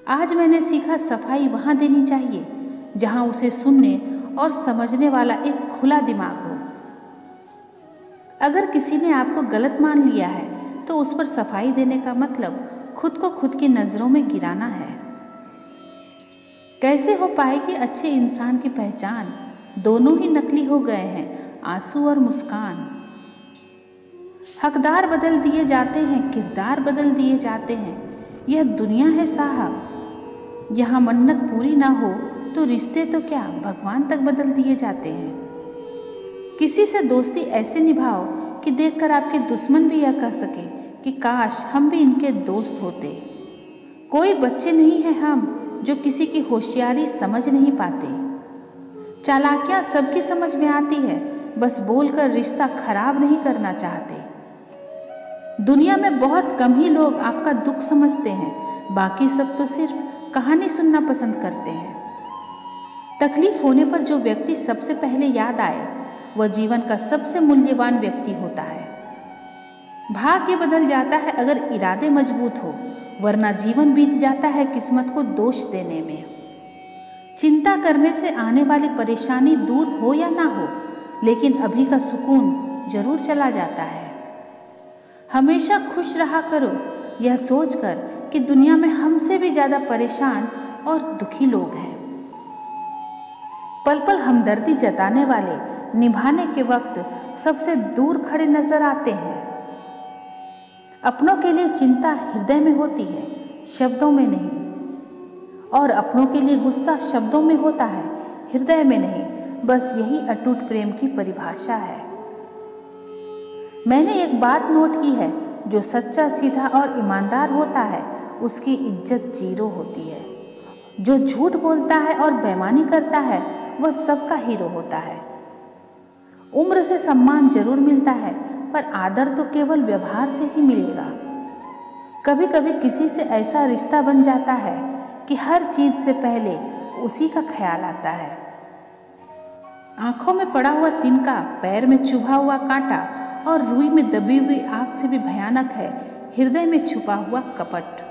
आज मैंने सीखा सफाई वहाँ देनी चाहिए जहाँ उसे सुनने और समझने वाला एक खुला दिमाग हो। अगर किसी ने आपको गलत मान लिया है तो उस पर सफाई देने का मतलब खुद को खुद की नज़रों में गिराना है। कैसे हो पाएगी अच्छे इंसान की पहचान? दोनों ही नकली हो गए हैं, आंसू और मुस्कान। हकदार बदल दिए जाते हैं, किरदार बदल दिए जाते हैं। यह दुनिया है साहब, यहाँ मन्नत पूरी ना हो तो रिश्ते तो क्या भगवान तक बदल दिए जाते हैं। किसी से दोस्ती ऐसे निभाओ कि देखकर आपके दुश्मन भी यह कह सके कि काश हम भी इनके दोस्त होते। कोई बच्चे नहीं हैं हम जो किसी की होशियारी समझ नहीं पाते। चालाकियाँ सबकी समझ में आती है, बस बोलकर रिश्ता खराब नहीं करना चाहते। दुनिया में बहुत कम ही लोग आपका दुख समझते हैं, बाकी सब तो सिर्फ कहानी सुनना पसंद करते हैं। तकलीफ होने पर जो व्यक्ति सबसे पहले याद आए वह जीवन का सबसे मूल्यवान व्यक्ति होता है। भाग्य बदल जाता है अगर इरादे मजबूत हो, वरना जीवन बीत जाता है किस्मत को दोष देने में। चिंता करने से आने वाली परेशानी दूर हो या ना हो, लेकिन अभी का सुकून जरूर चला जाता है। हमेशा खुश रहा करो, यह सोचकर कि दुनिया में हमसे भी ज़्यादा परेशान और दुखी लोग हैं। पल पल हमदर्दी जताने वाले निभाने के वक्त सबसे दूर खड़े नजर आते हैं। अपनों के लिए चिंता हृदय में होती है, शब्दों में नहीं, और अपनों के लिए गुस्सा शब्दों में होता है, हृदय में नहीं। बस यही अटूट प्रेम की परिभाषा है। मैंने एक बात नोट की है, जो सच्चा, सीधा और ईमानदार होता है उसकी इज्जत जीरो होती है। जो झूठ बोलता है और बेईमानी करता है वह सबका हीरो होता है। उम्र से सम्मान जरूर मिलता है, पर आदर तो केवल व्यवहार से ही मिलेगा। कभी कभी किसी से ऐसा रिश्ता बन जाता है कि हर चीज से पहले उसी का ख्याल आता है। आंखों में पड़ा हुआ तिनका, पैर में चुभा हुआ कांटा और रुई में दबी हुई आग से भी भयानक है हृदय में छुपा हुआ कपट।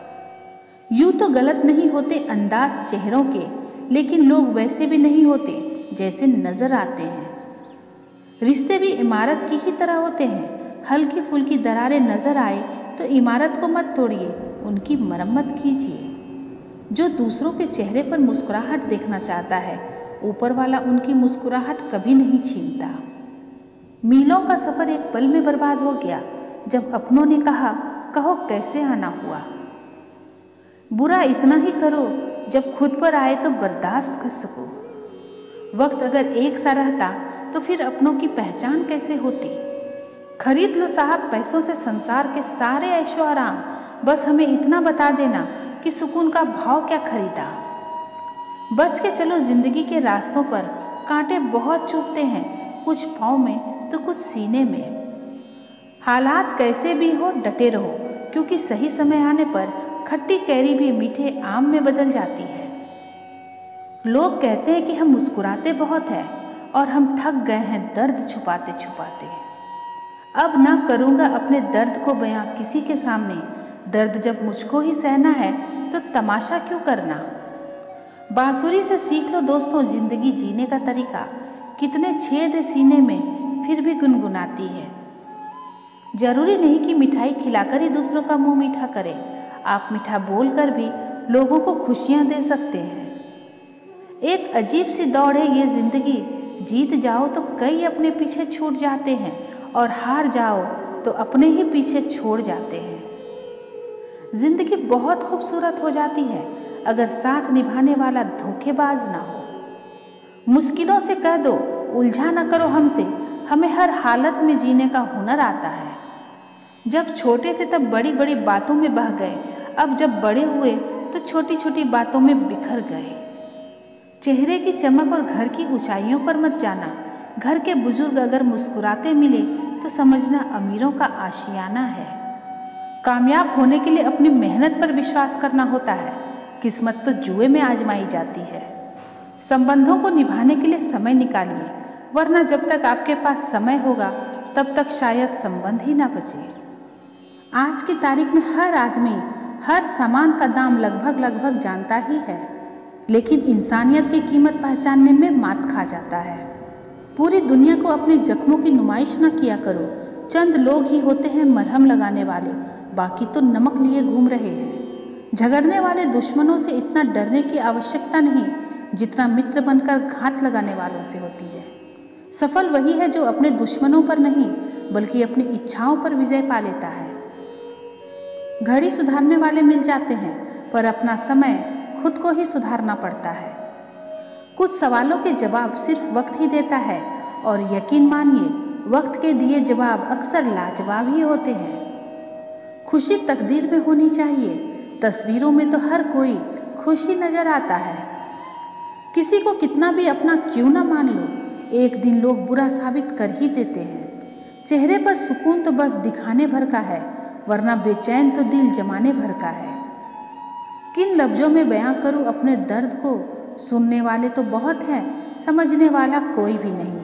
यूं तो गलत नहीं होते अंदाज चेहरों के, लेकिन लोग वैसे भी नहीं होते जैसे नजर आते हैं। रिश्ते भी इमारत की ही तरह होते हैं। हल्की फुल्की दरारें नजर आए तो इमारत को मत तोड़िए, उनकी मरम्मत कीजिए। जो दूसरों के चेहरे पर मुस्कुराहट देखना चाहता है, ऊपर वाला उनकी मुस्कुराहट कभी नहीं छीनता। मीलों का सफर एक पल में बर्बाद हो गया जब अपनों ने कहा, कहो कैसे आना हुआ। बुरा इतना ही करो जब खुद पर आए तो बर्दाश्त कर सको। वक्त अगर एक सा रहता तो फिर अपनों की पहचान कैसे होती। खरीद लो साहब पैसों से संसार के सारे ऐशो आराम, बस हमें इतना बता देना कि सुकून का भाव क्या खरीदा। बच के चलो जिंदगी के रास्तों पर, कांटे बहुत चुभते हैं, कुछ पाँव में तो कुछ सीने में। हालात कैसे भी हो डटे रहो, क्योंकि सही समय आने पर खट्टी कैरी भी मीठे आम में बदल जाती है। लोग कहते हैं कि हम मुस्कुराते बहुत हैं और हम थक गए हैं दर्द छुपाते छुपाते। अब ना करूँगा अपने दर्द को बयां किसी के सामने। दर्द जब मुझको ही सहना है तो तमाशा क्यों करना। बांसुरी से सीख लो दोस्तों जिंदगी जीने का तरीका। कितने छेद है सीने में फिर भी गुनगुनाती है। जरूरी नहीं कि मिठाई खिलाकर ही दूसरों का मुंह मीठा करें। आप मीठा बोलकर भी लोगों को खुशियां दे सकते हैं। एक अजीब सी दौड़ है ये जिंदगी। जीत जाओ तो कई अपने पीछे छूट जाते हैं, और हार जाओ तो अपने ही पीछे छोड़ जाते हैं। जिंदगी बहुत खूबसूरत हो जाती है अगर साथ निभाने वाला धोखेबाज ना हो। मुश्किलों से कह दो उलझा ना करो हमसे, हमें हर हालत में जीने का हुनर आता है। जब छोटे थे तब बड़ी बड़ी बातों में बह गए, अब जब बड़े हुए तो छोटी छोटी बातों में बिखर गए। चेहरे की चमक और घर की ऊंचाइयों पर मत जाना। घर के बुजुर्ग अगर मुस्कुराते मिले तो समझना अमीरों का आशियाना है। कामयाब होने के लिए अपनी मेहनत पर विश्वास करना होता है, किस्मत तो जुए में आजमाई जाती है। संबंधों को निभाने के लिए समय निकालिए, वरना जब तक आपके पास समय होगा तब तक शायद संबंध ही ना बचे। आज की तारीख में हर आदमी हर सामान का दाम लगभग जानता ही है, लेकिन इंसानियत की कीमत पहचानने में मात खा जाता है। पूरी दुनिया को अपने जख्मों की नुमाइश न किया करो। चंद लोग ही होते हैं मरहम लगाने वाले, बाकी तो नमक लिए घूम रहे हैं। झगड़ने वाले दुश्मनों से इतना डरने की आवश्यकता नहीं जितना मित्र बनकर घात लगाने वालों से होती है। सफल वही है जो अपने दुश्मनों पर नहीं बल्कि अपनी इच्छाओं पर विजय पा लेता है। घड़ी सुधारने वाले मिल जाते हैं, पर अपना समय खुद को ही सुधारना पड़ता है। कुछ सवालों के जवाब सिर्फ वक्त ही देता है, और यकीन मानिए वक्त के दिए जवाब अक्सर लाजवाब ही होते हैं। खुशी तकदीर में होनी चाहिए। तस्वीरों में तो हर कोई खुशी नजर आता है। किसी को कितना भी अपना क्यों ना मान लो, एक दिन लोग बुरा साबित कर ही देते हैं। चेहरे पर सुकून तो बस दिखाने भर का है, वरना बेचैन तो दिल जमाने भर का है। किन लफ्जों में बयां करूं अपने दर्द को, सुनने वाले तो बहुत हैं, समझने वाला कोई भी नहीं।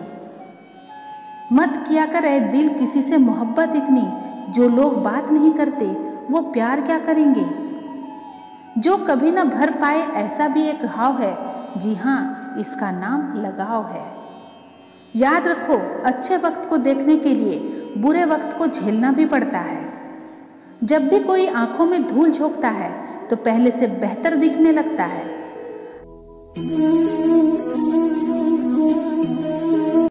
मत किया कर ऐ दिल किसी से मोहब्बत इतनी, जो लोग बात नहीं करते वो प्यार क्या करेंगे। जो कभी न भर पाए ऐसा भी एक घाव है, जी हाँ इसका नाम लगाव है। याद रखो, अच्छे वक्त को देखने के लिए बुरे वक्त को झेलना भी पड़ता है। जब भी कोई आंखों में धूल झोंकता है तो पहले से बेहतर दिखने लगता है।